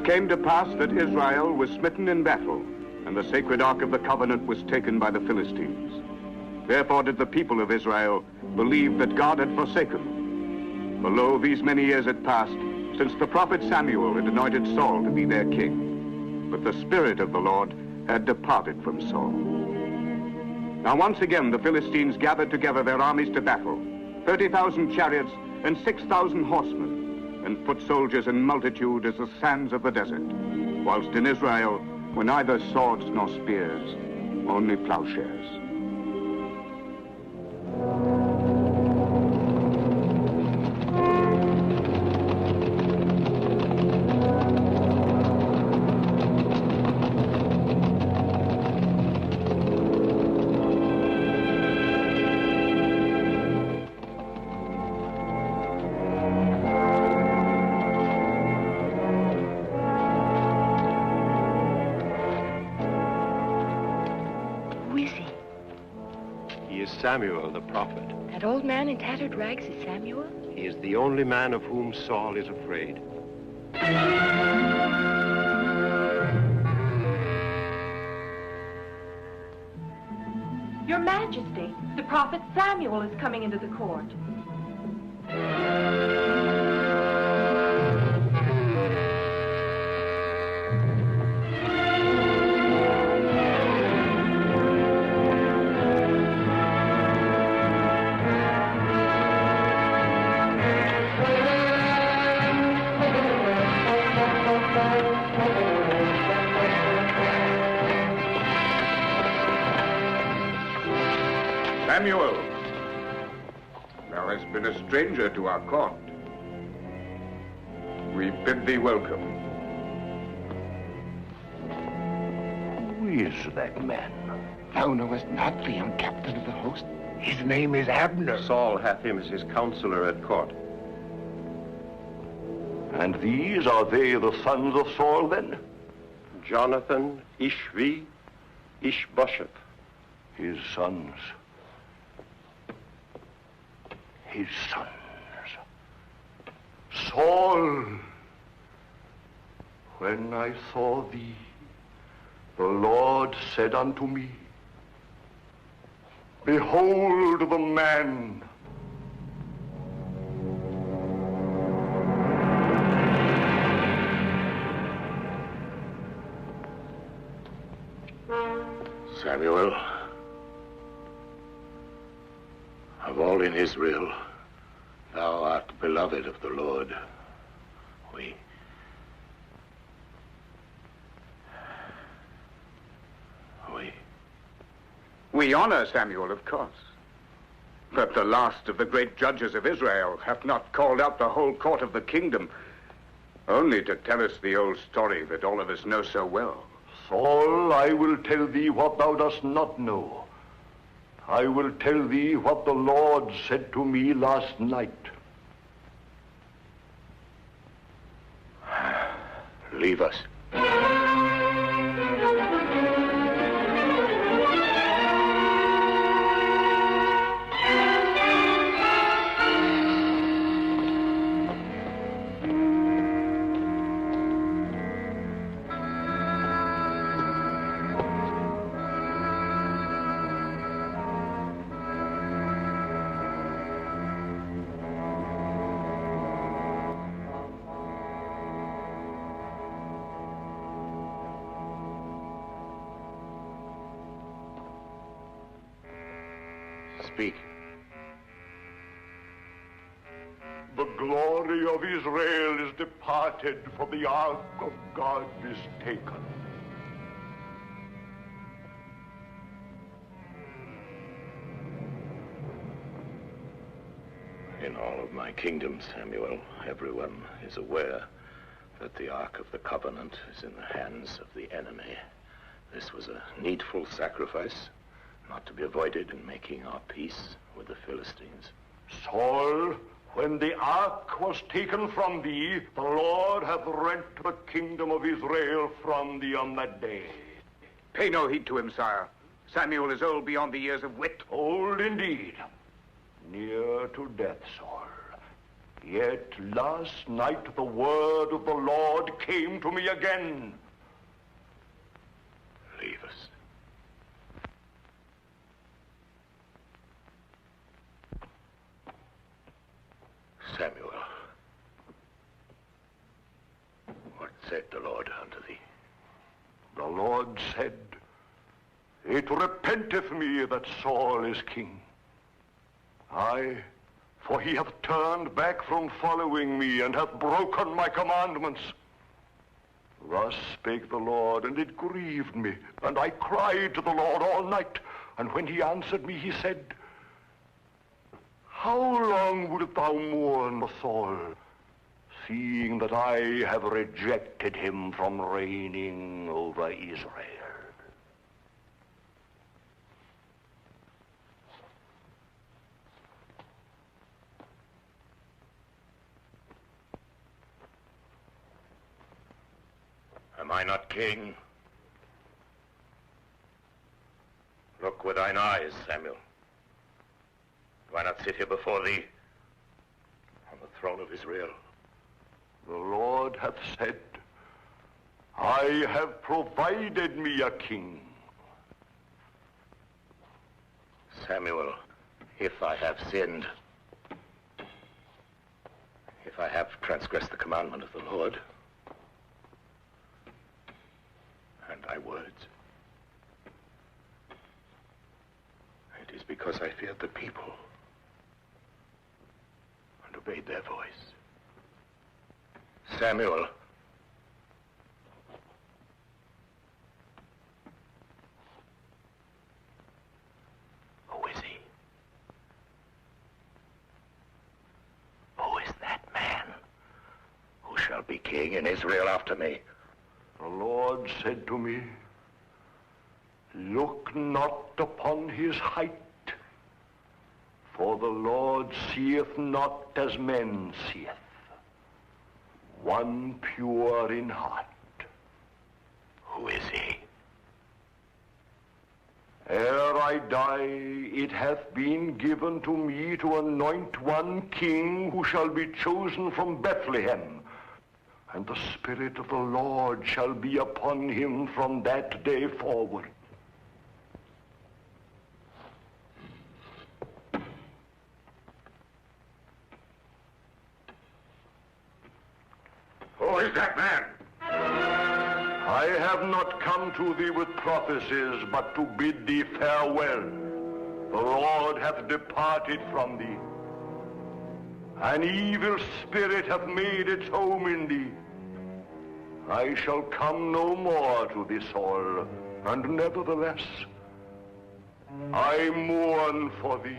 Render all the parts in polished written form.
it came to pass that Israel was smitten in battle, and the sacred ark of the covenant was taken by the Philistines. Therefore did the people of Israel believe that God had forsaken them. For lo, these many years had passed since the prophet Samuel had anointed Saul to be their king. But the Spirit of the Lord had departed from Saul. Now once again the Philistines gathered together their armies to battle, 30,000 chariots and 6,000 horsemen, and foot soldiers in multitude as the sands of the desert, whilst in Israel were neither swords nor spears, only plowshares. Samuel, the prophet. That old man in tattered rags is Samuel? He is the only man of whom Saul is afraid. Your Majesty, the prophet Samuel is coming into the court. Samuel, thou hast been a stranger to our court. We bid thee welcome. Who is that man? Thou knowest not the young captain of the host? His name is Abner. Saul hath him as his counselor at court. And these, are they the sons of Saul, then? Jonathan, Ishvi, Ishbosheth. His sons. His sons. Saul, when I saw thee, the Lord said unto me, behold the man. Samuel, of all in Israel, thou art beloved of the Lord. We honor Samuel, of course. But the last of the great judges of Israel hath not called out the whole court of the kingdom, only to tell us the old story that all of us know so well. Saul, I will tell thee what thou dost not know. I will tell thee what the Lord said to me last night. Leave us. Speak. The glory of Israel is departed, for the ark of God is taken. In all of my kingdom, Samuel, everyone is aware that the Ark of the Covenant is in the hands of the enemy. This was a needful sacrifice, not to be avoided in making our peace with the Philistines. Saul, when the ark was taken from thee, the Lord hath rent the kingdom of Israel from thee on that day. Pay no heed to him, sire. Samuel is old beyond the years of wit. Old indeed. Near to death, Saul. Yet last night the word of the Lord came to me again. Leave us. Samuel, what said the Lord unto thee? The Lord said, It repenteth me that Saul is king. Aye, for he hath turned back from following me, and hath broken my commandments. Thus spake the Lord, and it grieved me, and I cried to the Lord all night. And when he answered me, he said, How long wilt thou mourn for Saul, seeing that I have rejected him from reigning over Israel? Am I not king? Look with thine eyes, Samuel. Do I not sit here before thee on the throne of Israel? The Lord hath said, I have provided me a king. Samuel, if I have sinned, if I have transgressed the commandment of the Lord, and thy words, it is because I feared the people and obeyed their voice. Samuel, who is he? Who is that man who shall be king in Israel after me? The Lord said to me, Look not upon his height, for the Lord seeth not as men seeth. One pure in heart. Who is he? Ere I die, it hath been given to me to anoint one king who shall be chosen from Bethlehem. And the Spirit of the Lord shall be upon him from that day forward. Who is that man? I have not come to thee with prophecies, but to bid thee farewell. The Lord hath departed from thee. An evil spirit hath made its home in thee. I shall come no more to thee, Saul, and nevertheless, I mourn for thee.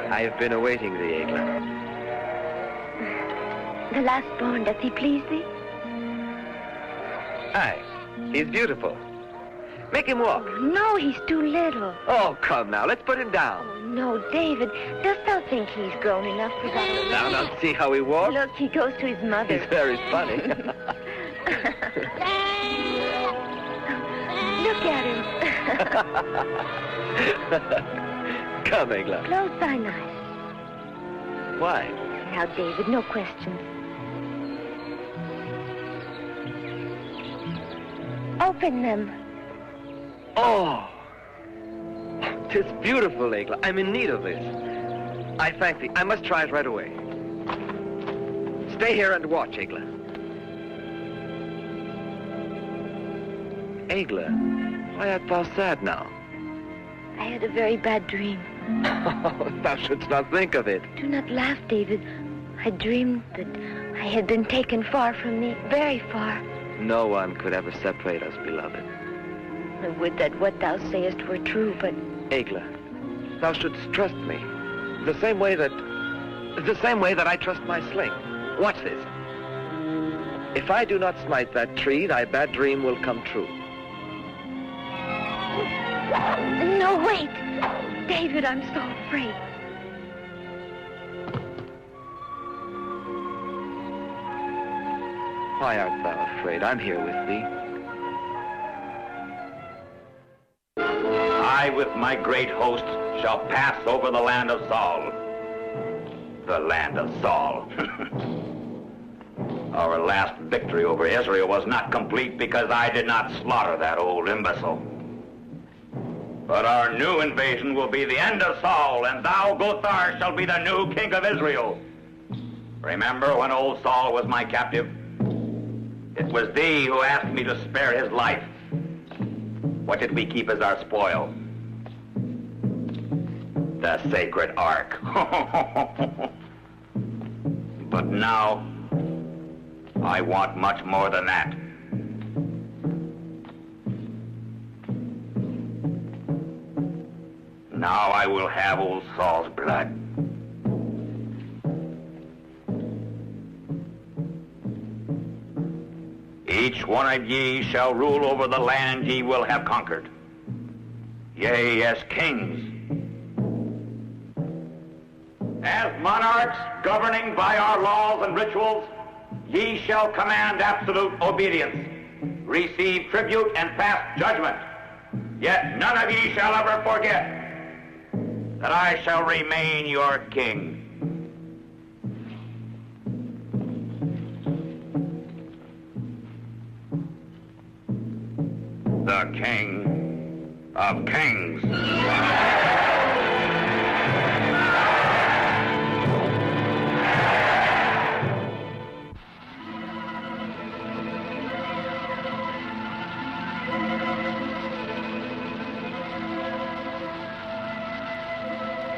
I have been awaiting thee, Egla. The last born, does he please thee? Aye, he's beautiful. Make him walk. No, he's too little. Oh, come now, let's put him down. Oh, no, David, dost thou think he's grown enough for that? Now, see how he walks? Look, he goes to his mother. He's very funny. Look at him. Come, Egla. Close thine eyes. Why? Now, David, no questions. Open them. Oh! 'Tis beautiful, Egla. I'm in need of this. I thank thee. I must try it right away. Stay here and watch, Egla. Egla, why art thou sad now? I had a very bad dream. Oh, thou shouldst not think of it. Do not laugh, David. I dreamed that I had been taken far from thee, very far. No one could ever separate us, beloved. I would that what thou sayest were true, but Egla, thou shouldst trust me. The same way that I trust my sling. Watch this. If I do not smite that tree, thy bad dream will come true. No, wait! David, I'm so afraid. Why art thou afraid? I'm here with thee. I, with my great host, shall pass over the land of Saul. The land of Saul. Our last victory over Israel was not complete because I did not slaughter that old imbecile. But our new invasion will be the end of Saul, and thou, Gothar, shall be the new king of Israel. Remember when old Saul was my captive? It was thee who asked me to spare his life. What did we keep as our spoil? The sacred ark. But now, I want much more than that. Now I will have old Saul's blood. Each one of ye shall rule over the land ye will have conquered. Yea, as kings. As monarchs governing by our laws and rituals, ye shall command absolute obedience, receive tribute, and pass judgment. Yet none of ye shall ever forget that I shall remain your king. The King of Kings.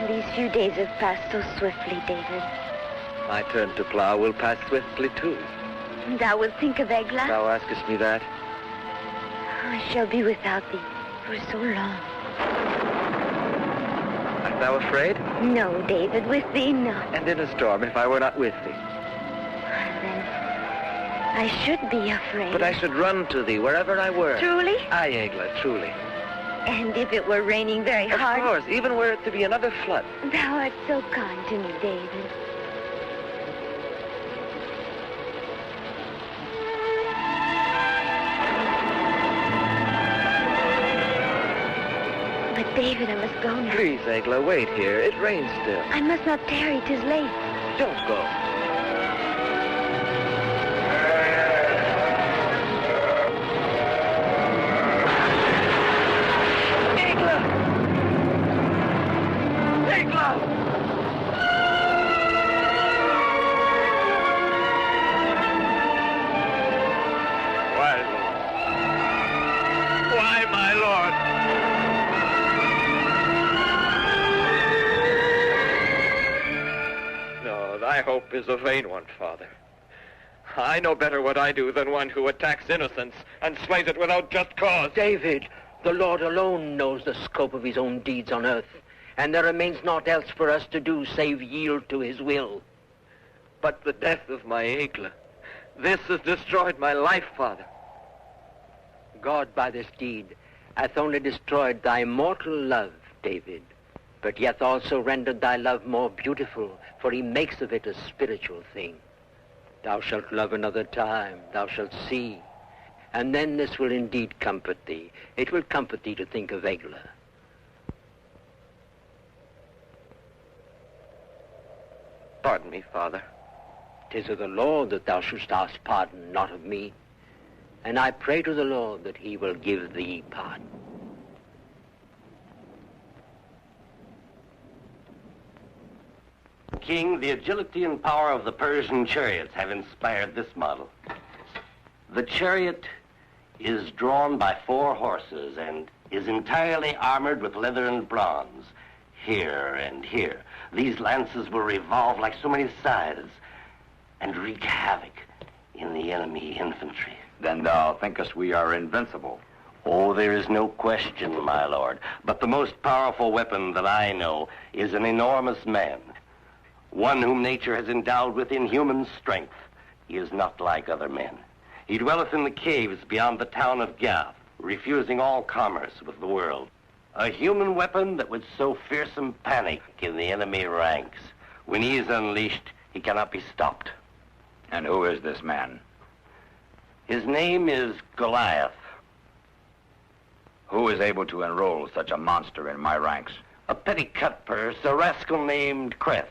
These few days have passed so swiftly, David. My turn to plow will pass swiftly too. Thou wilt think of Egla? Thou askest me that? I shall be without thee for so long. Art thou afraid? No, David, with thee, no. And in a storm, if I were not with thee? Then I should be afraid. But I should run to thee wherever I were. Truly? Aye, Egla, truly. And if it were raining very hard? Of course, even were it to be another flood. Thou art so kind to me, David. But David, I must go now. Please, Egla, wait here. It rains still. I must not tarry. 'Tis late. Don't go. My hope is a vain one, Father. I know better what I do than one who attacks innocence and slays it without just cause. David, the Lord alone knows the scope of his own deeds on earth, and there remains naught else for us to do save yield to his will. But the death of my Egla, this has destroyed my life, Father. God by this deed hath only destroyed thy mortal love, David, but yet also rendered thy love more beautiful, for he makes of it a spiritual thing. Thou shalt love another time, thou shalt see, and then this will indeed comfort thee. It will comfort thee to think of Egla. Pardon me, Father. 'Tis of the Lord that thou shouldst ask pardon, not of me. And I pray to the Lord that he will give thee pardon. King, the agility and power of the Persian chariots have inspired this model. The chariot is drawn by 4 horses and is entirely armored with leather and bronze, here and here. These lances will revolve like so many scythes and wreak havoc in the enemy infantry. Then thou thinkest we are invincible? Oh, there is no question, my lord. But the most powerful weapon that I know is an enormous man. One whom nature has endowed with inhuman strength. He is not like other men. He dwelleth in the caves beyond the town of Golliath, refusing all commerce with the world. A human weapon that would sow fearsome panic in the enemy ranks. When he is unleashed, he cannot be stopped. And who is this man? His name is Golliath. Who is able to enroll such a monster in my ranks? A petty cutpurse, a rascal named Creth.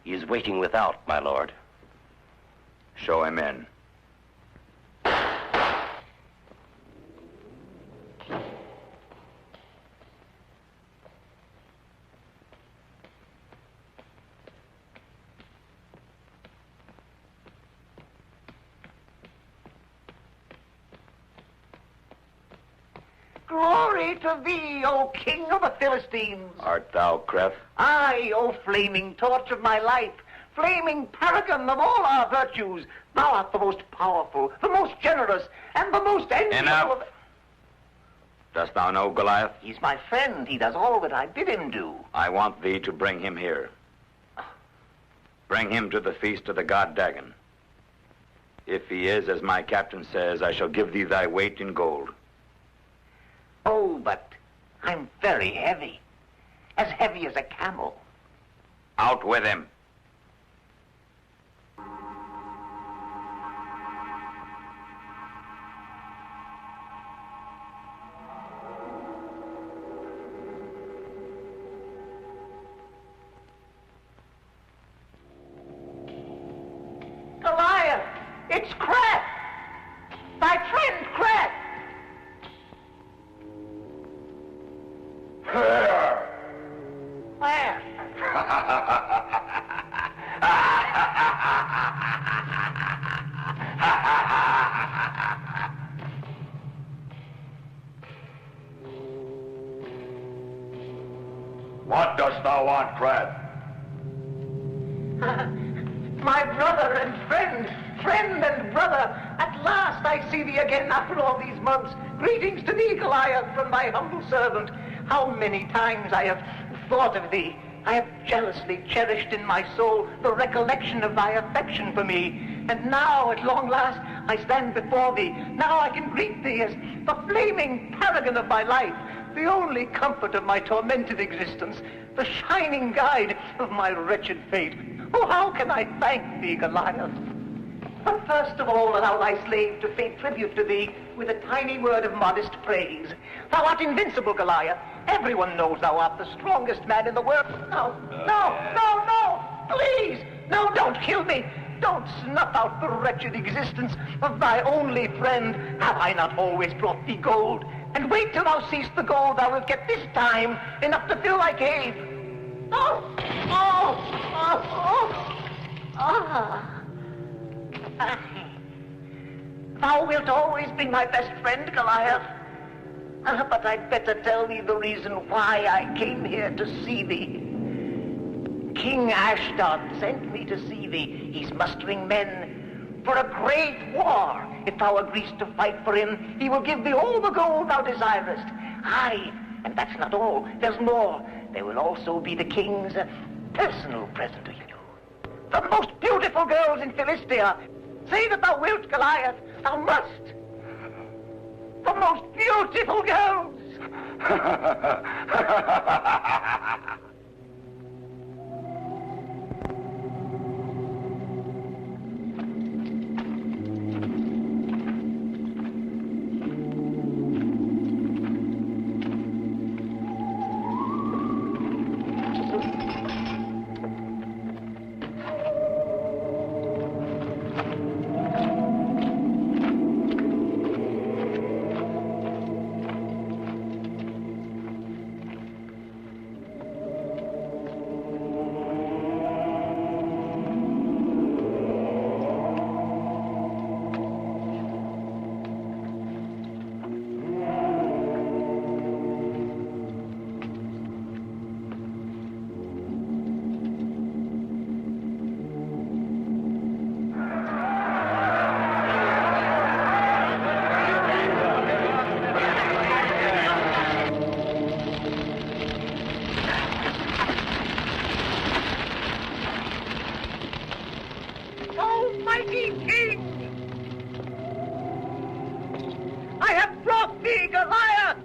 He is waiting without, my lord. Show him in. Glory to thee, O King of the Philistines! Art thou Creth? Aye, O flaming torch of my life, flaming paragon of all our virtues, thou art the most powerful, the most generous, and the most enviable. Enough! Dost thou know Golliath? He's my friend. He does all that I bid him do. I want thee to bring him here. Bring him to the feast of the god Dagon. If he is, as my captain says, I shall give thee thy weight in gold. Oh, but I'm very heavy. As heavy as a camel. Out with him. Golliath! It's Creth! Thy friend Creth! Where? What dost thou want, Creth? My brother and friend and brother, at last I see thee again after all these months. Greetings to thee, Golliath, from thy humble servant. How many times I have thought of thee. I have jealously cherished in my soul the recollection of thy affection for me. And now, at long last, I stand before thee. Now I can greet thee as the flaming paragon of my life, the only comfort of my tormented existence, the shining guide of my wretched fate. Oh, how can I thank thee, Golliath? But first of all, allow thy slave to pay tribute to thee with a tiny word of modest praise. Thou art invincible, Golliath. Everyone knows thou art the strongest man in the world. No, please! No, don't kill me! Don't snuff out the wretched existence of thy only friend. Have I not always brought thee gold? And wait till thou seest the gold thou wilt get this time, enough to fill thy cave. Thou wilt always be my best friend, Golliath. But I'd better tell thee the reason why I came here to see thee. King Ashdod sent me to see thee. He's mustering men for a great war. If thou agreest to fight for him, he will give thee all the gold thou desirest. Aye, and that's not all. There's more. There will also be the king's personal present to you. The most beautiful girls in Philistia. Say that thou wilt, Golliath. Thou must. The most beautiful girls. me, Golliath!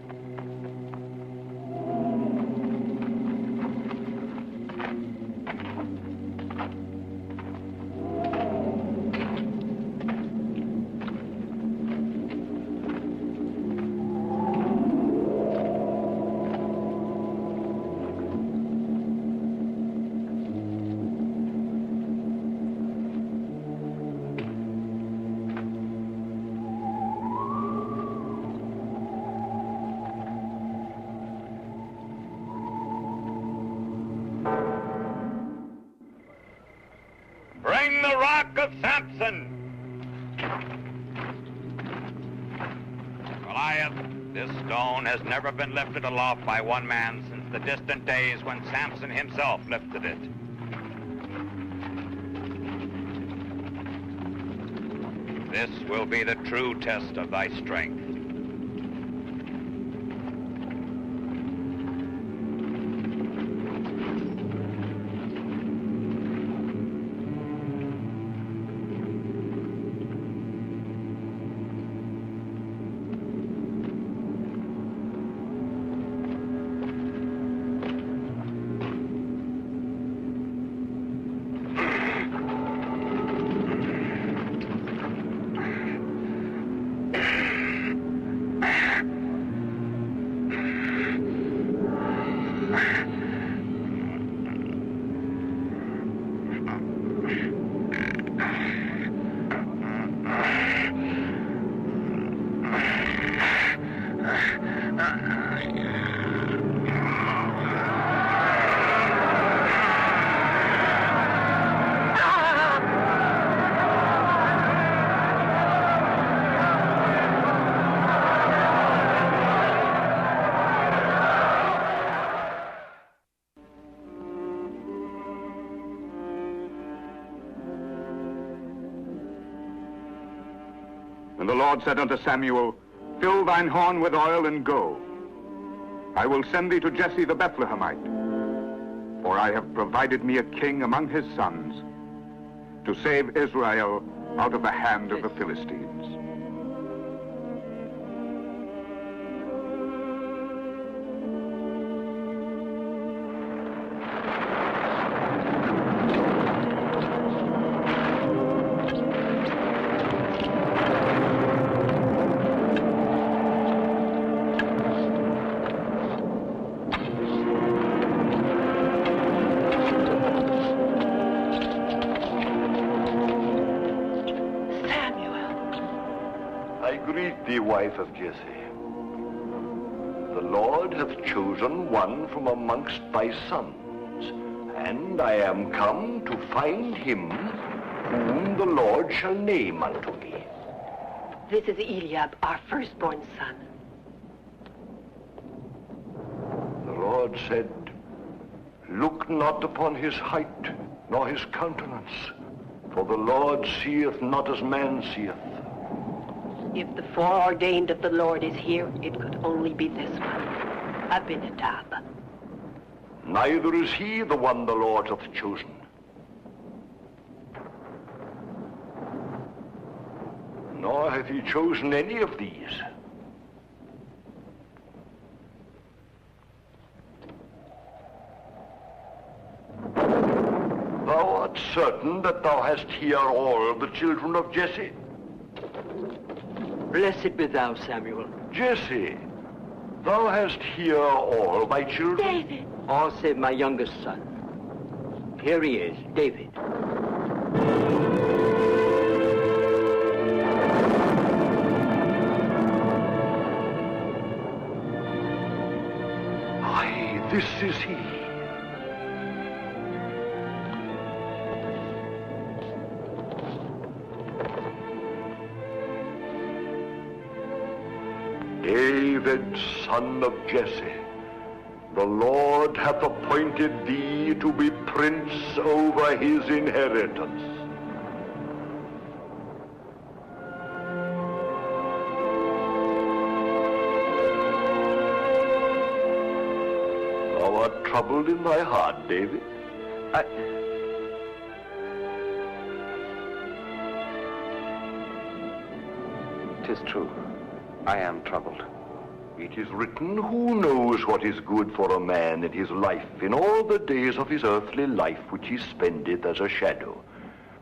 Bring the rock of Samson! Golliath, this stone has never been lifted aloft by one man since the distant days when Samson himself lifted it. This will be the true test of thy strength. And the Lord said unto Samuel, Fill thine horn with oil and go. I will send thee to Jesse the Bethlehemite, for I have provided me a king among his sons, to save Israel out of the hand of the Philistines. Wife of Jesse, the Lord hath chosen one from amongst thy sons, and I am come to find him whom the Lord shall name unto me. This is Eliab, our firstborn son. The Lord said, Look not upon his height, nor his countenance, for the Lord seeth not as man seeth. If the foreordained of the Lord is here, it could only be this one, Abinadab. Neither is he the one the Lord hath chosen. Nor hath he chosen any of these. Thou art certain that thou hast here all the children of Jesse? Blessed be thou, Samuel. Jesse, thou hast here all thy children? David. All save my youngest son. Here he is, David. Aye, this is he. David, son of Jesse, the Lord hath appointed thee to be prince over his inheritance. Thou art troubled in thy heart, David. 'Tis true. I am troubled. It is written, who knows what is good for a man in his life, in all the days of his earthly life which he spendeth as a shadow?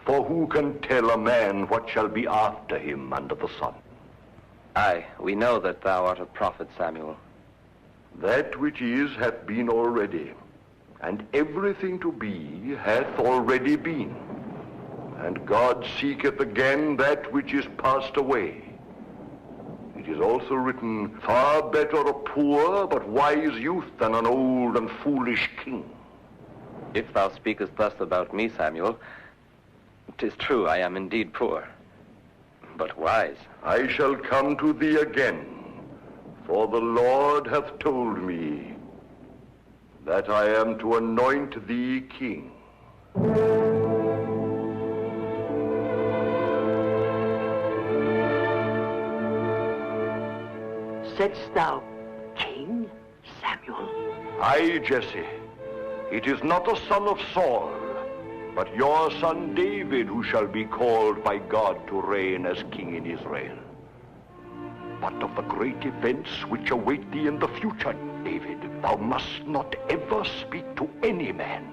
For who can tell a man what shall be after him under the sun? Aye, we know that thou art a prophet, Samuel. That which is hath been already, and everything to be hath already been. And God seeketh again that which is passed away. It is also written, far better a poor but wise youth than an old and foolish king. If thou speakest thus about me, Samuel, 'tis true I am indeed poor, but wise. I shall come to thee again, for the Lord hath told me that I am to anoint thee king. Saidst thou, King Samuel? Aye, Jesse. It is not the son of Saul, but your son David who shall be called by God to reign as king in Israel. But of the great events which await thee in the future, David, thou must not ever speak to any man.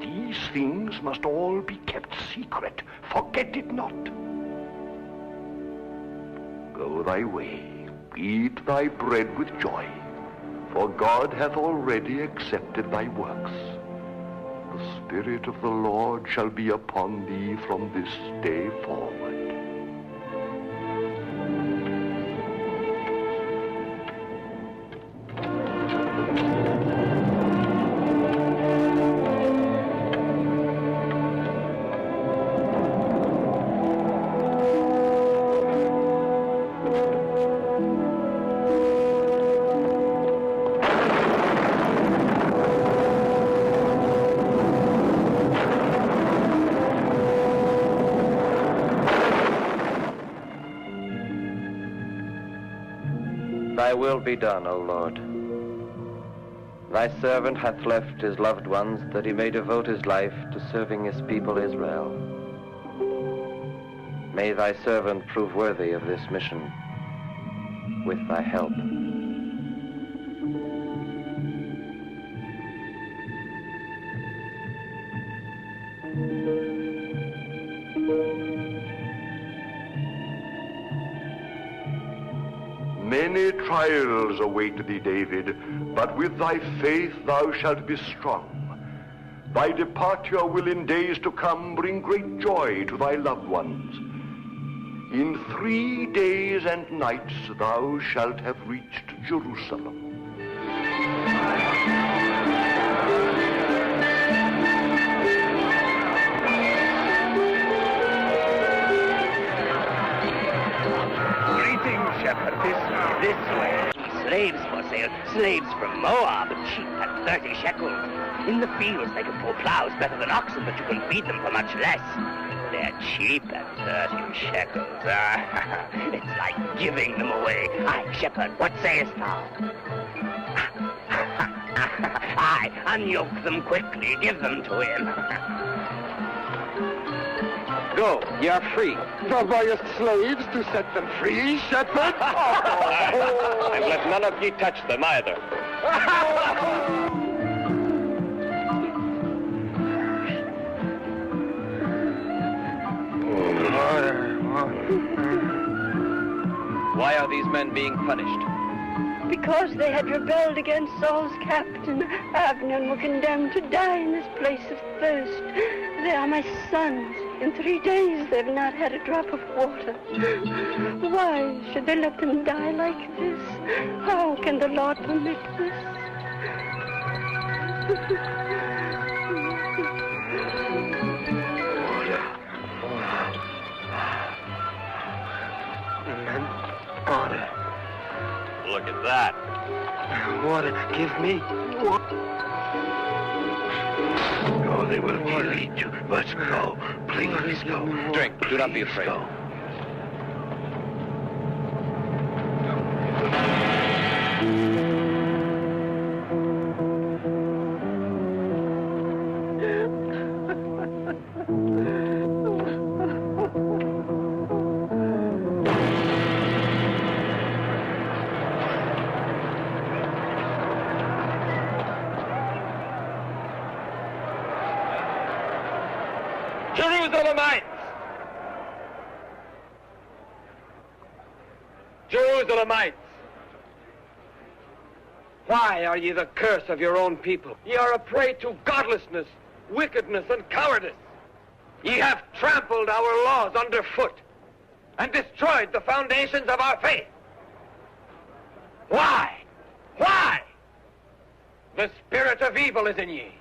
These things must all be kept secret. Forget it not. Go thy way. Eat thy bread with joy, for God hath already accepted thy works. The Spirit of the Lord shall be upon thee from this day forward. Thy will be done, O Lord. Thy servant hath left his loved ones that he may devote his life to serving his people Israel. May thy servant prove worthy of this mission with thy help. Many trials await thee, David, but with thy faith thou shalt be strong. Thy departure will in days to come bring great joy to thy loved ones. In 3 days and nights thou shalt have reached Jerusalem. Greetings, shepherd. This way. Slaves for sale. Slaves from Moab, cheap at 30 shekels. In the fields, they can pull plows better than oxen, but you can feed them for much less. They're cheap at 30 shekels. It's like giving them away. Aye, shepherd, what sayest thou? Aye, unyoke them quickly. Give them to him. Go, ye are free. Thou buyest slaves to set them free, shepherd? And let none of ye touch them either. Why are these men being punished? Because they had rebelled against Saul's captain, Abner, and were condemned to die in this place of thirst. They are my sons. In 3 days they've not had a drop of water. Why should they let them die like this? How can the Lord permit this? Order. Look at that. Water. Give me water. Oh, they will kill each. Let's go. Please go. Drink. Do not be afraid. Go. Jerusalemites! Jerusalemites! Why are ye the curse of your own people? Ye are a prey to godlessness, wickedness, and cowardice. Ye have trampled our laws underfoot and destroyed the foundations of our faith. Why? Why? The spirit of evil is in ye.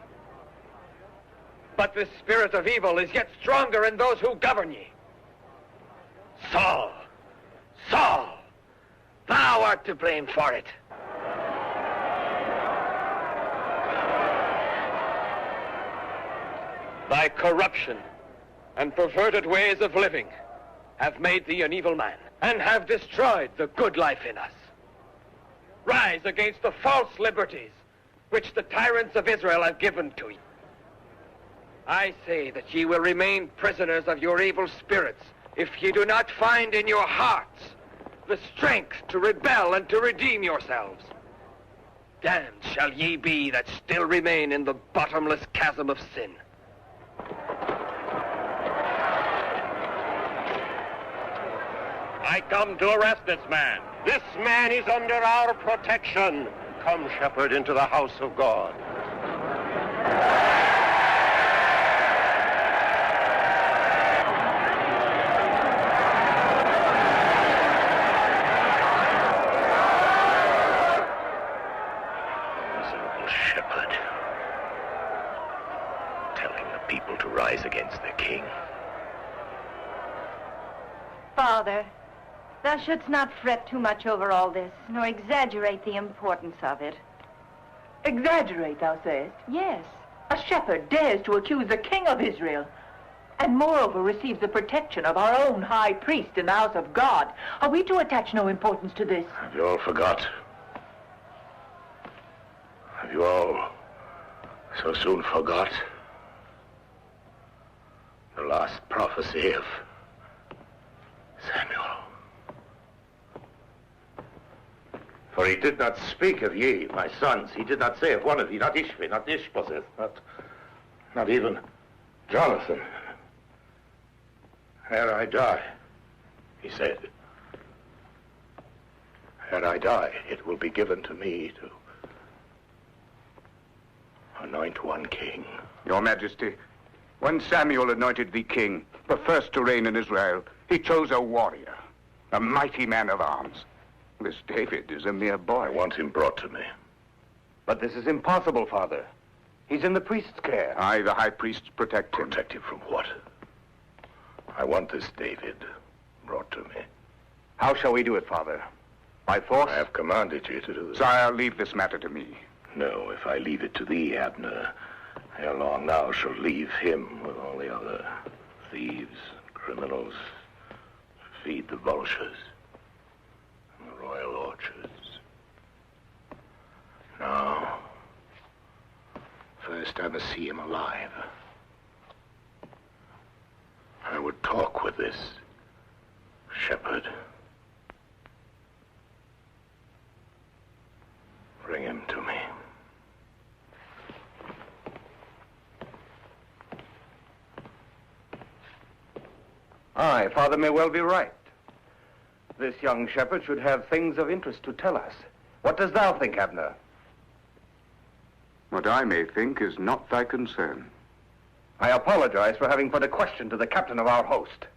But the spirit of evil is yet stronger in those who govern ye. Saul, Saul, thou art to blame for it. Thy corruption and perverted ways of living have made thee an evil man and have destroyed the good life in us. Rise against the false liberties which the tyrants of Israel have given to you. I say that ye will remain prisoners of your evil spirits if ye do not find in your hearts the strength to rebel and to redeem yourselves. Damned shall ye be that still remain in the bottomless chasm of sin. I come to arrest this man. This man is under our protection. Come, shepherd, into the house of God. Miserable shepherd, telling the people to rise against their king. Father, thou shouldst not fret too much over all this, nor exaggerate the importance of it. Exaggerate, thou sayest? Yes. A shepherd dares to accuse the king of Israel, and moreover receives the protection of our own high priest in the house of God. Are we to attach no importance to this? Have you all forgot? Have you all so soon forgot the last prophecy of Samuel? For he did not speak of ye, my sons. He did not say of one of ye, not Ishvi, not Ishbosheth, not even Jonathan. Ere I die, he said, ere I die, it will be given to me to anoint one king. Your Majesty, when Samuel anointed thee king, the first to reign in Israel, he chose a warrior, a mighty man of arms. This David is a mere boy. I want him brought to me. But this is impossible, Father. He's in the priest's care. I, the high priest, protect him. Protect him from what? I want this David brought to me. How shall we do it, Father? By force? I have commanded you to do this. Sire, leave this matter to me. No, if I leave it to thee, Abner, ere long thou shalt leave him with all the other thieves, criminals, feed the vultures in the royal orchards. Now, first I must see him alive. I would talk with this shepherd. Bring him to me. Aye, Father may well be right. This young shepherd should have things of interest to tell us. What dost thou think, Abner? What I may think is not thy concern. I apologize for having put a question to the captain of our host.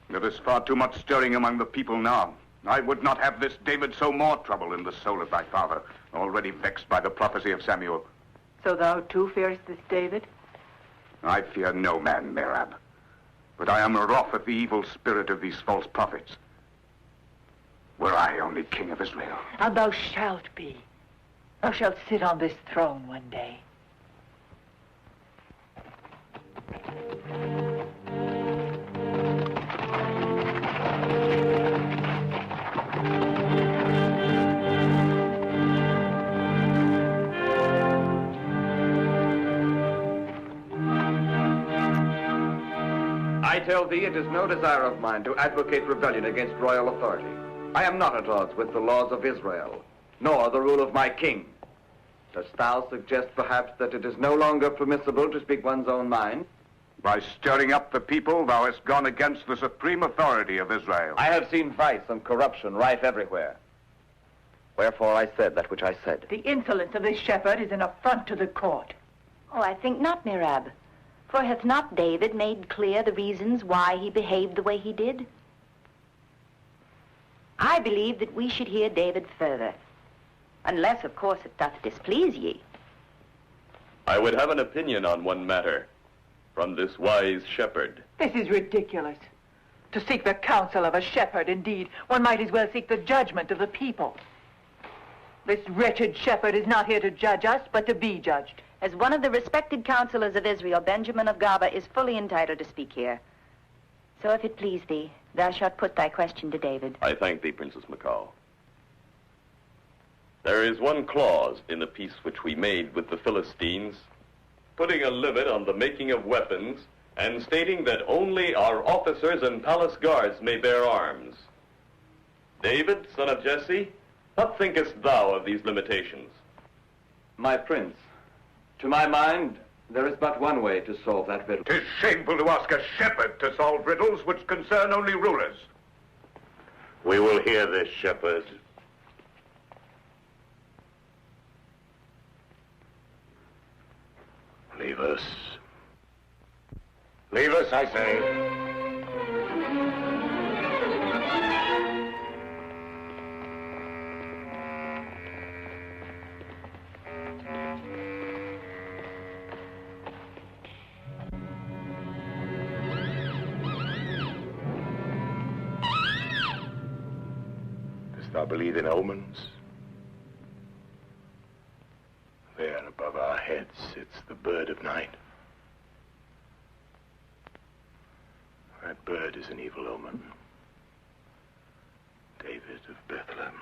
There is far too much stirring among the people now. I would not have this David sow more trouble in the soul of thy father, already vexed by the prophecy of Samuel. So thou too fearest this David? I fear no man, Merab. But I am wroth at the evil spirit of these false prophets. Were I only king of Israel. And thou shalt be. Thou shalt sit on this throne one day. I tell thee, it is no desire of mine to advocate rebellion against royal authority. I am not at odds with the laws of Israel, nor the rule of my king. Dost thou suggest, perhaps, that it is no longer permissible to speak one's own mind? By stirring up the people, thou hast gone against the supreme authority of Israel. I have seen vice and corruption rife everywhere. Wherefore I said that which I said. The insolence of this shepherd is an affront to the court. Oh, I think not, Mirab. For hath not David made clear the reasons why he behaved the way he did? I believe that we should hear David further. Unless, of course, it doth displease ye. I would have an opinion on one matter from this wise shepherd. This is ridiculous. To seek the counsel of a shepherd, indeed, one might as well seek the judgment of the people. This wretched shepherd is not here to judge us, but to be judged. As one of the respected counselors of Israel, Benjamin of Gaba is fully entitled to speak here. So if it please thee, thou shalt put thy question to David. I thank thee, Princess Macau. There is one clause in the peace which we made with the Philistines, putting a limit on the making of weapons and stating that only our officers and palace guards may bear arms. David, son of Jesse, what thinkest thou of these limitations? My prince, to my mind, there is but one way to solve that riddle. 'Tis shameful to ask a shepherd to solve riddles which concern only rulers. We will hear this, shepherd. Leave us. Leave us, I say. Dost thou believe in omens? There above our heads sits the bird of night. That bird is an evil omen. David of Bethlehem.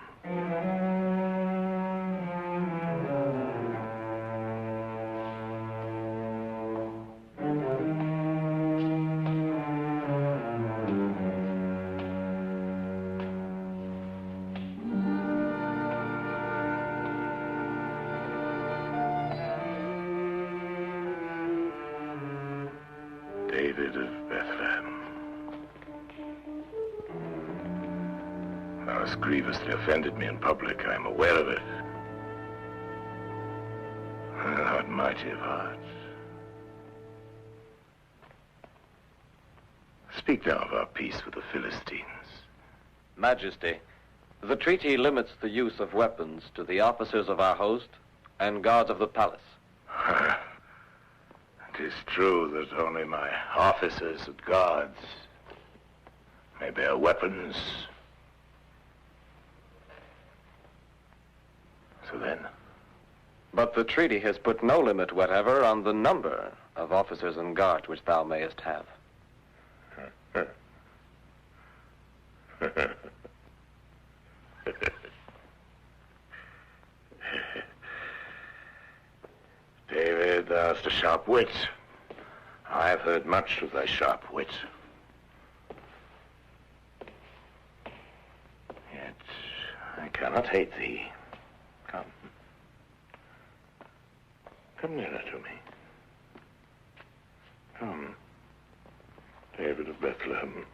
David of Bethlehem. Thou hast grievously offended me in public. I am aware of it. Thou art mighty of heart. Speak now of our peace with the Philistines. Majesty, the treaty limits the use of weapons to the officers of our host and guards of the palace. It is true that only my officers and guards may bear weapons. So then? But the treaty has put no limit whatever on the number of officers and guards which thou mayest have. David, thou hast a sharp wit. I have heard much of thy sharp wit. Yet I cannot hate thee. Come. Come nearer to me. Come, David of Bethlehem.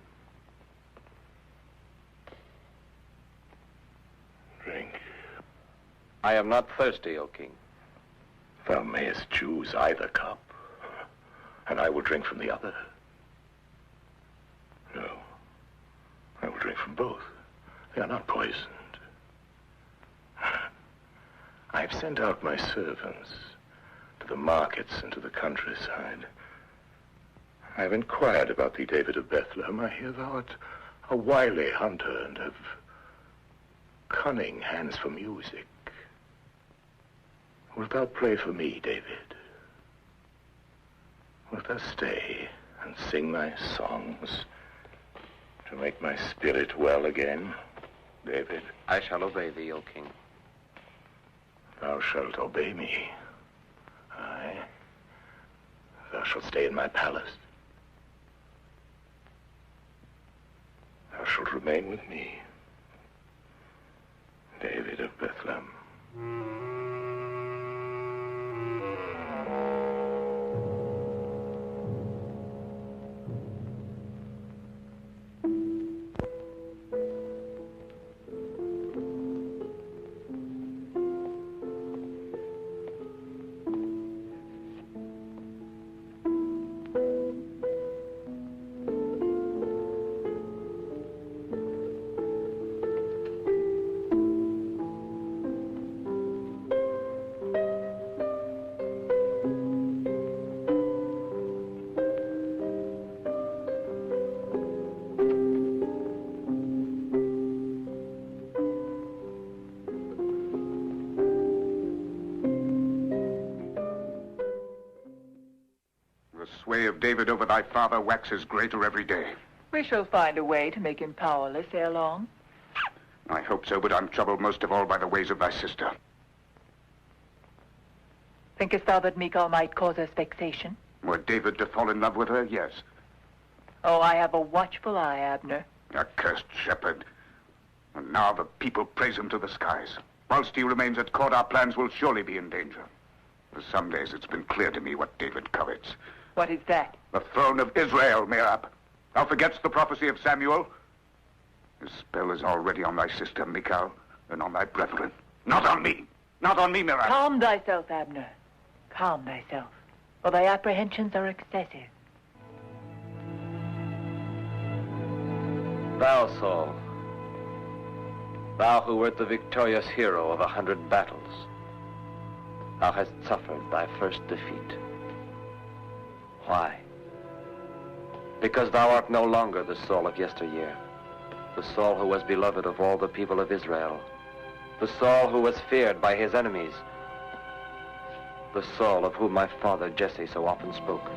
Drink. I am not thirsty, O king. Thou mayest choose either cup, and I will drink from the other. No, I will drink from both. They are not poisoned. I have sent out my servants to the markets and to the countryside. I have inquired about thee, David of Bethlehem. I hear thou art a wily hunter and have cunning hands for music. Wilt thou play for me, David? Wilt thou stay and sing thy songs to make my spirit well again, David? I shall obey thee, O king. Thou shalt obey me. Aye. Thou shalt stay in my palace. shalt remain with me, David of Bethlehem. The sway of David over thy father waxes greater every day. We shall find a way to make him powerless ere long. I hope so, but I'm troubled most of all by the ways of thy sister. Thinkest thou that Michal might cause us vexation? Were David to fall in love with her, yes. Oh, I have a watchful eye, Abner. A cursed shepherd. And now the people praise him to the skies. Whilst he remains at court, our plans will surely be in danger. For some days it's been clear to me what David covets. What is that? The throne of Israel, Merab. Thou forgetst the prophecy of Samuel? His spell is already on thy sister, Michal, and on thy brethren. Not on me! Not on me, Merab! Calm thyself, Abner. Calm thyself, for thy apprehensions are excessive. Thou, Saul, thou who wert the victorious hero of 100 battles, thou hast suffered thy first defeat. Why? Because thou art no longer the Saul of yesteryear, the Saul who was beloved of all the people of Israel, the Saul who was feared by his enemies, the Saul of whom my father Jesse so often spoke.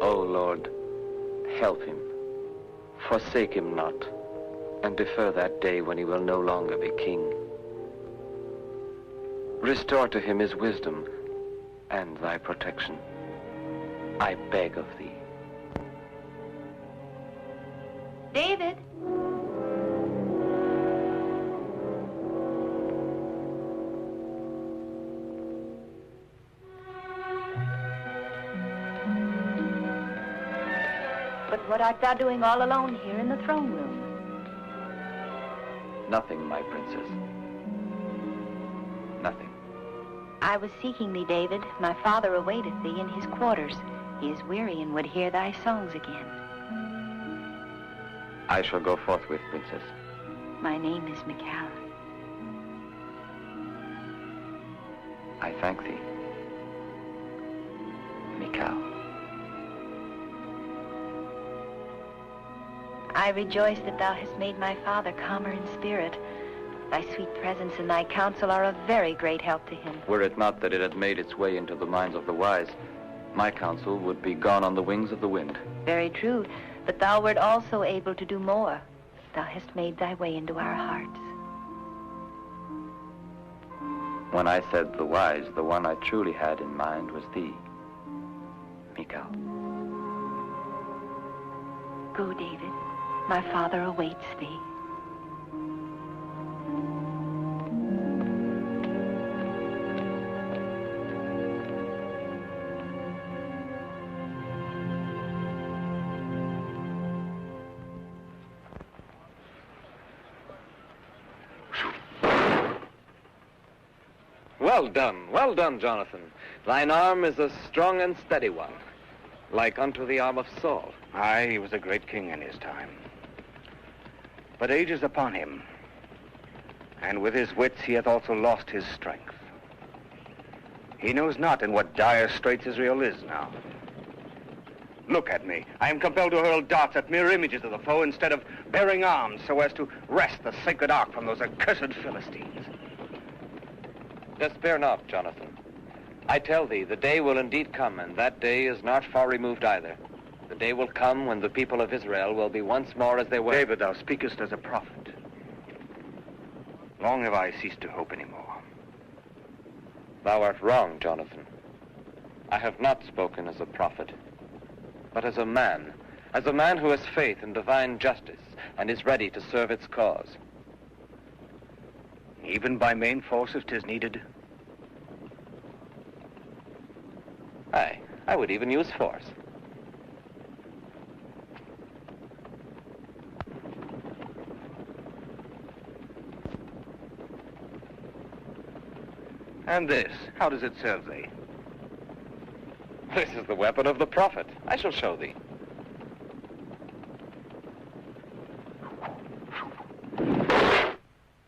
O Lord, help him, forsake him not, and defer that day when he will no longer be king. Restore to him his wisdom and thy protection, I beg of thee. David? But what art thou doing all alone here in the throne room? Nothing, my princess. Nothing. I was seeking thee, David. My father awaiteth thee in his quarters. He is weary and would hear thy songs again. I shall go forthwith, princess. My name is Michal. I thank thee, Michal. I rejoice that thou hast made my father calmer in spirit. Thy sweet presence and thy counsel are a very great help to him. Were it not that it had made its way into the minds of the wise, my counsel would be gone on the wings of the wind. Very true, but thou wert also able to do more. Thou hast made thy way into our hearts. When I said the wise, the one I truly had in mind was thee, Michal. Go, David. My father awaits thee. Well done, Jonathan. Thine arm is a strong and steady one, like unto the arm of Saul. Aye, he was a great king in his time. But age is upon him, and with his wits he hath also lost his strength. He knows not in what dire straits Israel is now. Look at me. I am compelled to hurl darts at mere images of the foe instead of bearing arms so as to wrest the sacred ark from those accursed Philistines. Despair not, Jonathan. I tell thee, the day will indeed come, and that day is not far removed either, The day will come when the people of Israel will be once more as they were. David, thou speakest as a prophet. Long have I ceased to hope any more. Thou art wrong, Jonathan. I have not spoken as a prophet, but as a man who has faith in divine justice and is ready to serve its cause. Even by main force if 'tis needed? Aye, I would even use force. And this, how does it serve thee? This is the weapon of the prophet. I shall show thee.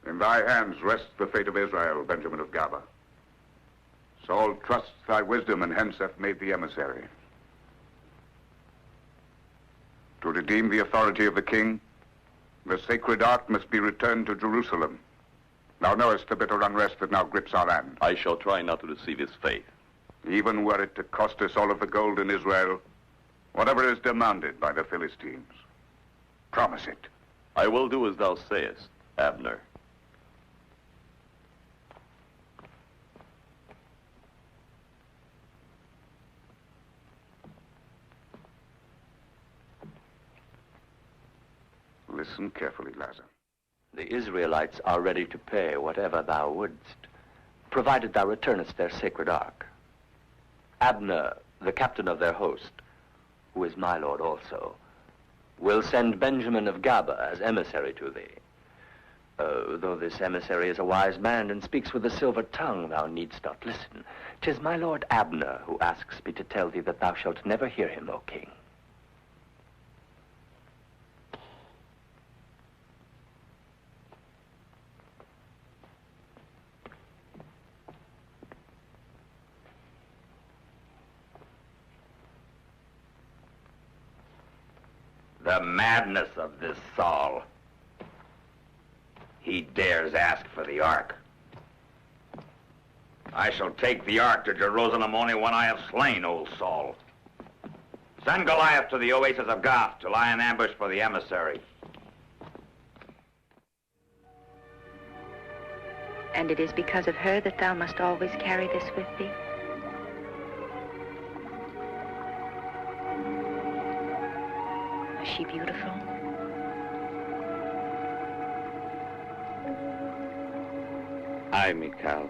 In thy hands rests the fate of Israel, Benjamin of Gaba. Saul trusts thy wisdom and hence hath made thee emissary. To redeem the authority of the king, the sacred ark must be returned to Jerusalem. Thou knowest the bitter unrest that now grips our land. I shall try not to deceive his faith. Even were it to cost us all of the gold in Israel, whatever is demanded by the Philistines. Promise it. I will do as thou sayest, Abner. Listen carefully, Lazar. The Israelites are ready to pay whatever thou wouldst, provided thou returnest their sacred ark. Abner, the captain of their host, who is my lord also, will send Benjamin of Gaba as emissary to thee. Though this emissary is a wise man and speaks with a silver tongue, thou needst not listen. 'Tis my lord Abner who asks me to tell thee that thou shalt never hear him, O king. The madness of this Saul. He dares ask for the ark. I shall take the ark to Jerusalem only when I have slain old Saul. Send Golliath to the oasis of Gath to lie in ambush for the emissary. And it is because of her that thou must always carry this with thee? Was she beautiful? Aye, Michal.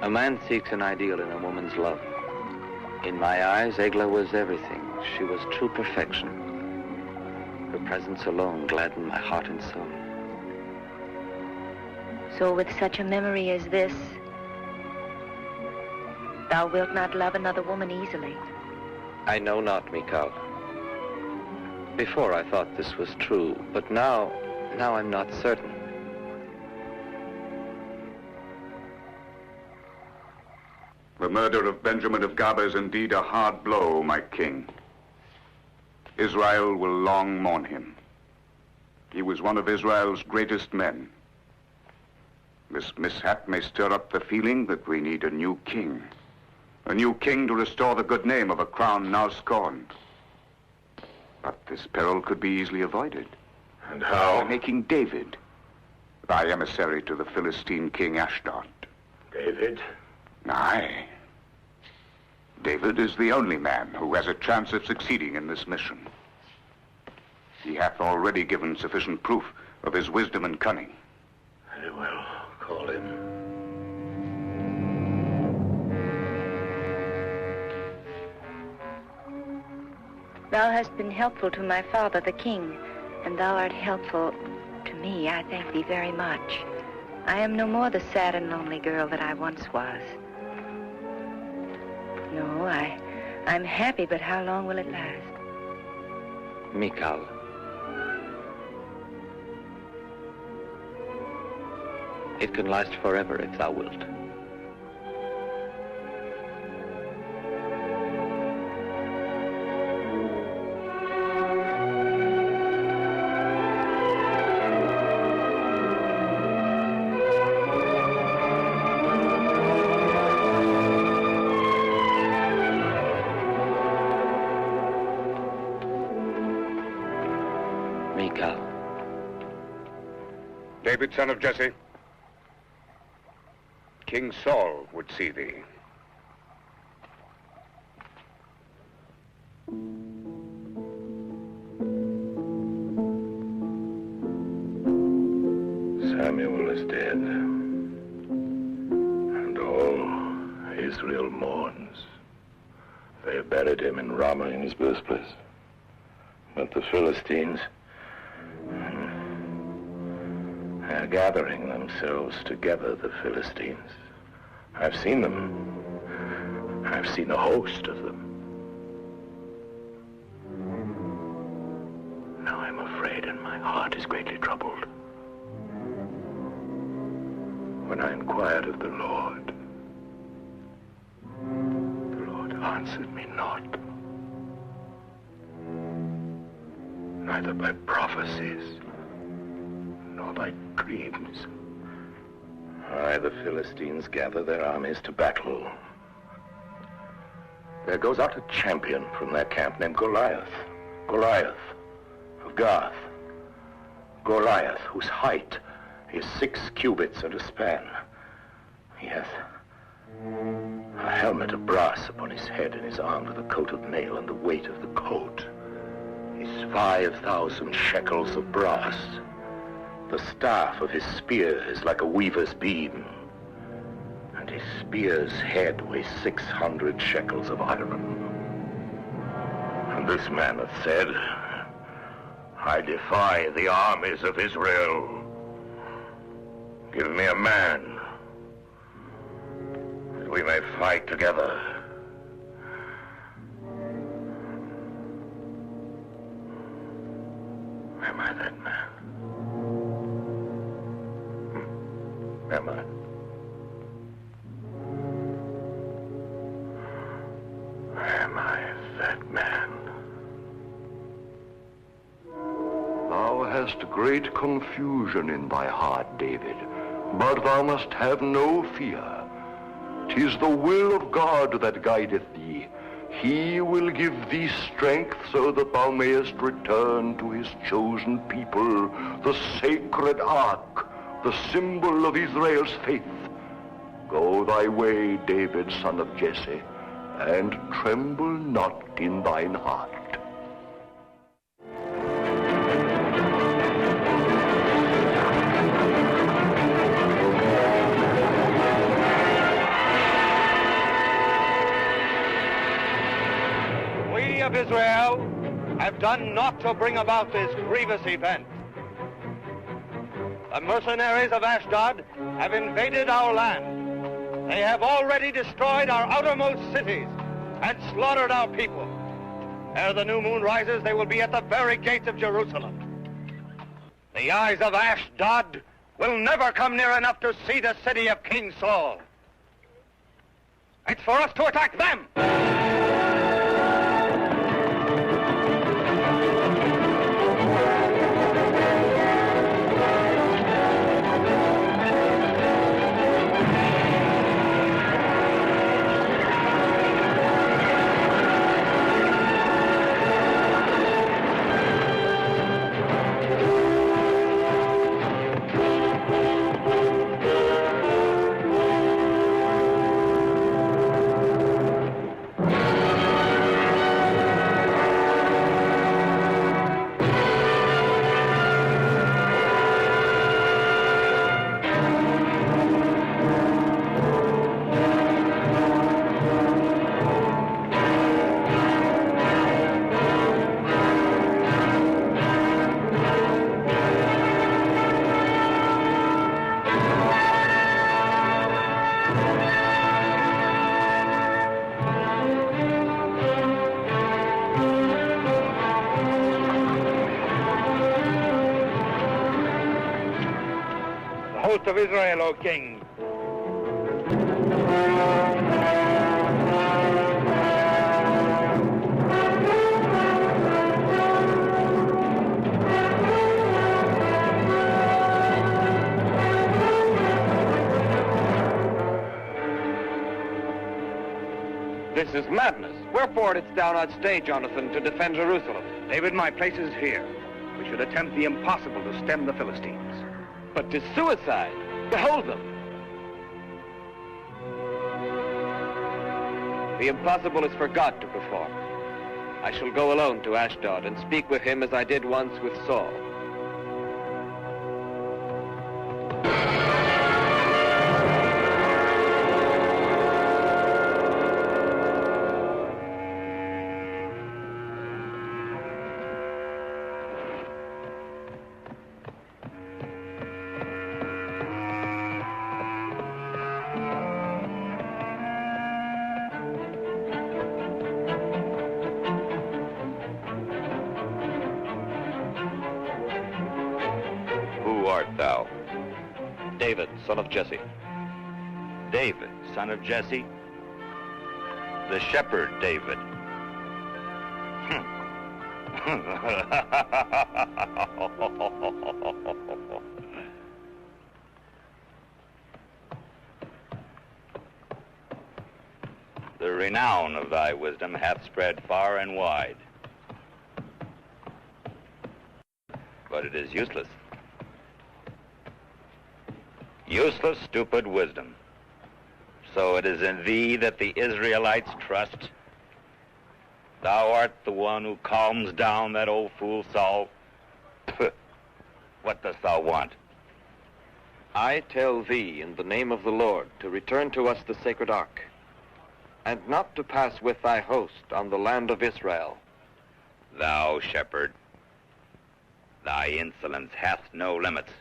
A man seeks an ideal in a woman's love. In my eyes, Eglah was everything. She was true perfection. Her presence alone gladdened my heart and soul. So with such a memory as this, thou wilt not love another woman easily. I know not, Michal. Before I thought this was true, but now I'm not certain. The murder of Benjamin of Gaba is indeed a hard blow, my king. Israel will long mourn him. He was one of Israel's greatest men. This mishap may stir up the feeling that we need a new king. A new king to restore the good name of a crown now scorned. But this peril could be easily avoided. And how? By making David thy emissary to the Philistine king Ashdod. David? Aye. David is the only man who has a chance of succeeding in this mission. He hath already given sufficient proof of his wisdom and cunning. Very well. Call him. Thou hast been helpful to my father, the king, and thou art helpful to me. I thank thee very much. I am no more the sad and lonely girl that I once was. No, I'm happy, but how long will it last? Michal. It can last forever if thou wilt. Cal. David, son of Jesse, King Saul would see thee. Samuel is dead, and all Israel mourns. They have buried him in Ramah in his birthplace. But the Philistines are gathering themselves together, the Philistines. I've seen them. I've seen a host of them. Now I'm afraid, and my heart is greatly troubled. When I inquired of the Lord answered me not, neither by prophecies nor by dreams. Aye, the Philistines gather their armies to battle. There goes out a champion from their camp named Golliath. Golliath of Gath. Golliath, whose height is 6 cubits and a span. He hath a helmet of brass upon his head, and is armed with a coat of mail, and the weight of the coat is 5,000 shekels of brass. The staff of his spear is like a weaver's beam, and his spear's head weighs 600 shekels of iron. And this man hath said, I defy the armies of Israel. Give me a man, that we may fight together. Am I that man? Am I? Am I that man? Thou hast great confusion in thy heart, David, but thou must have no fear. 'Tis the will of God that guideth thee. He will give thee strength so that thou mayest return to his chosen people, the sacred ark, the symbol of Israel's faith. Go thy way, David, son of Jesse, and tremble not in thine heart. We of Israel have done naught to bring about this grievous event. The mercenaries of Ashdod have invaded our land. They have already destroyed our outermost cities and slaughtered our people. Ere the new moon rises, they will be at the very gates of Jerusalem. The eyes of Ashdod will never come near enough to see the city of King Saul. It's for us to attack them! Of Israel, O King. This is madness. Wherefore didst thou not stay, Jonathan, to defend Jerusalem? David, my place is here. we should attempt the impossible to stem the Philistines. But 'tis suicide. Behold them. The impossible is for God to perform. I shall go alone to Ashdod and speak with him as I did once with Saul. David, son of Jesse. David, son of Jesse? The shepherd David. The renown of thy wisdom hath spread far and wide. But it is useless. Useless, stupid wisdom. So it is in thee that the Israelites trust. Thou art the one who calms down that old fool Saul. What dost thou want? I tell thee in the name of the Lord to return to us the sacred ark, and not to pass with thy host on the land of Israel. Thou shepherd, thy insolence hath no limits.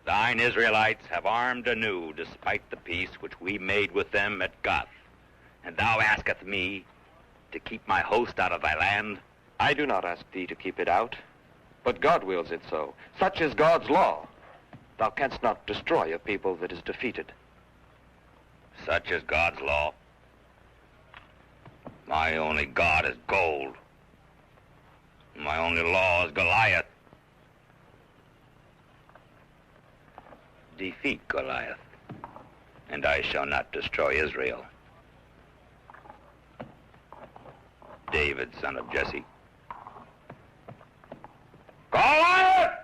Thine Israelites have armed anew despite the peace which we made with them at Gath. And thou askest me to keep my host out of thy land? I do not ask thee to keep it out, but God wills it so. Such is God's law. Thou canst not destroy a people that is defeated. Such is God's law. My only God is gold. My only law is Golliath. Defeat Golliath, and I shall not destroy Israel. David, son of Jesse. Golliath!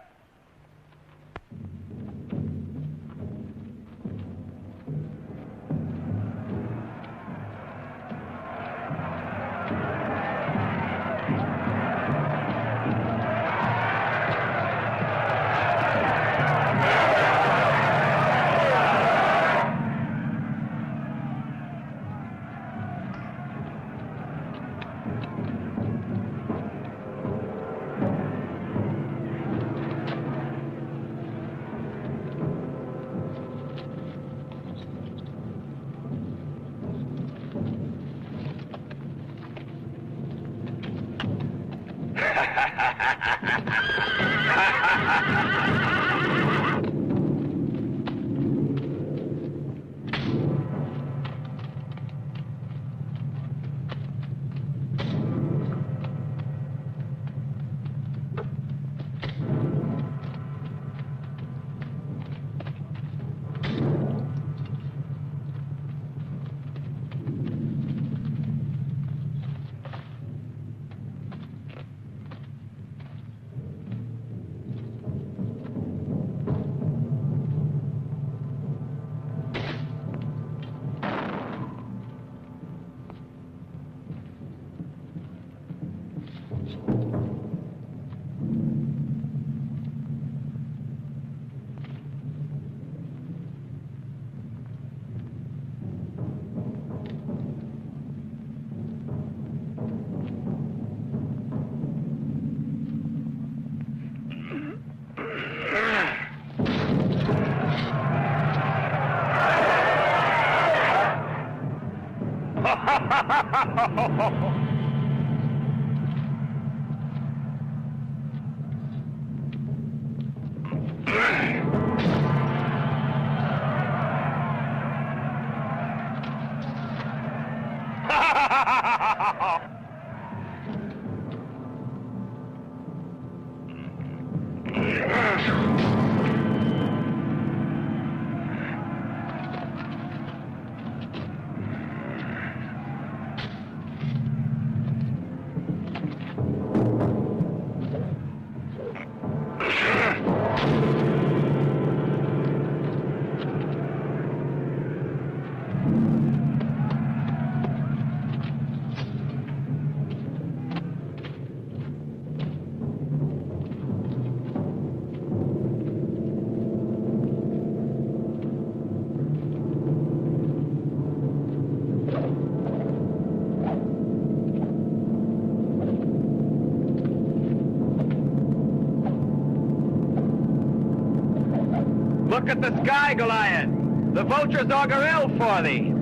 Look at the sky, Golliath. The vultures augur ill for thee.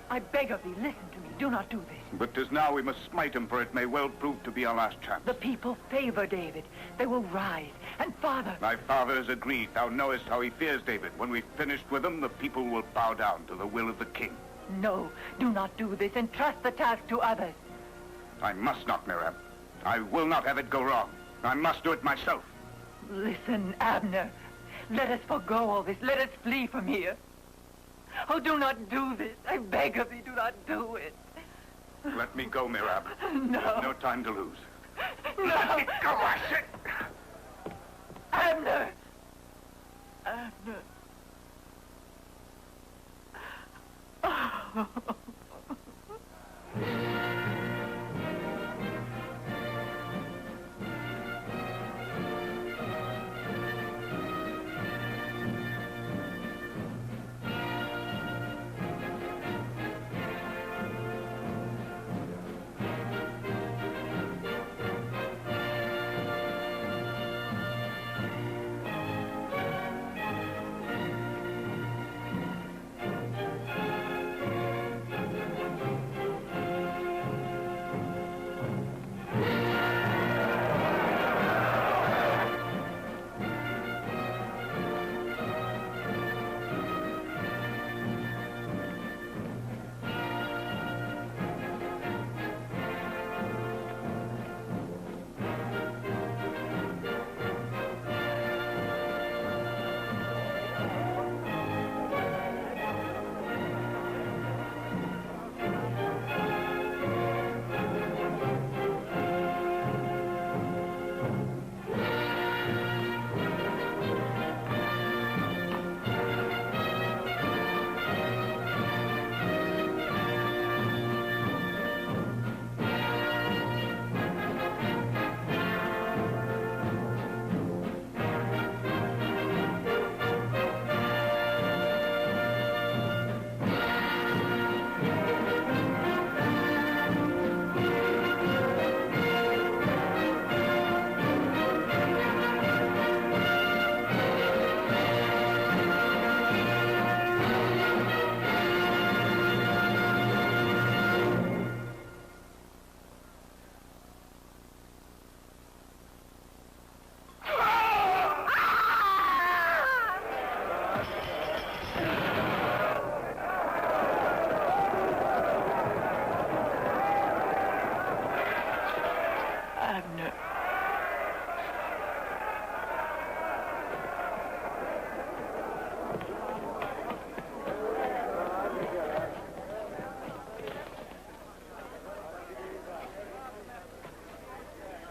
I beg of thee, listen to me. Do not do this. But 'tis now we must smite him, for it may well prove to be our last chance. The people favor David. They will rise. And father... Thy father has agreed. Thou knowest how he fears David. When we've finished with him, the people will bow down to the will of the king. No, do not do this. Entrust the task to others. I must not, Miriam. I will not have it go wrong. I must do it myself. Listen, Abner. Let us forgo all this. Let us flee from here. Oh, do not do this. I beg of thee, do not do it. Let me go, Mirab. No. There's no time to lose. No. Let me go, I said. Abner. Abner. Oh.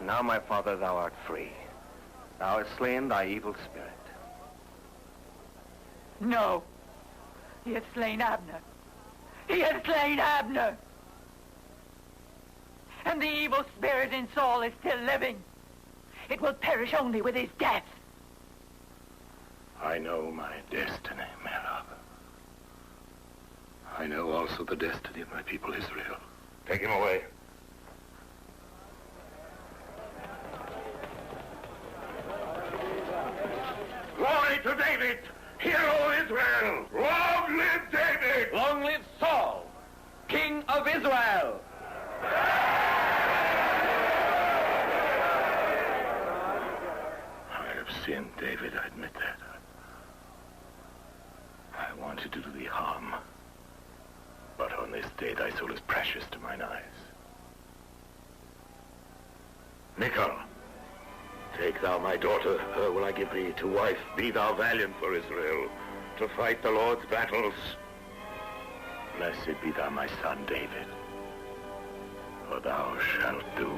Now, my father, thou art free. Thou hast slain thy evil spirit. No. He has slain Abner. He has slain Abner. And the evil spirit in Saul is still living. It will perish only with his death. I know my destiny, Merab. I know also the destiny of my people Israel. Take him away. Glory to David! Hear, O Israel! Long live David! Long live Saul, King of Israel! I have sinned, David, I admit that. I wanted to do thee harm. But on this day thy soul is precious to mine eyes. Michal, take thou my daughter, her will I give thee to wife. Be thou valiant for Israel, to fight the Lord's battles. Blessed be thou my son, David, for thou shalt do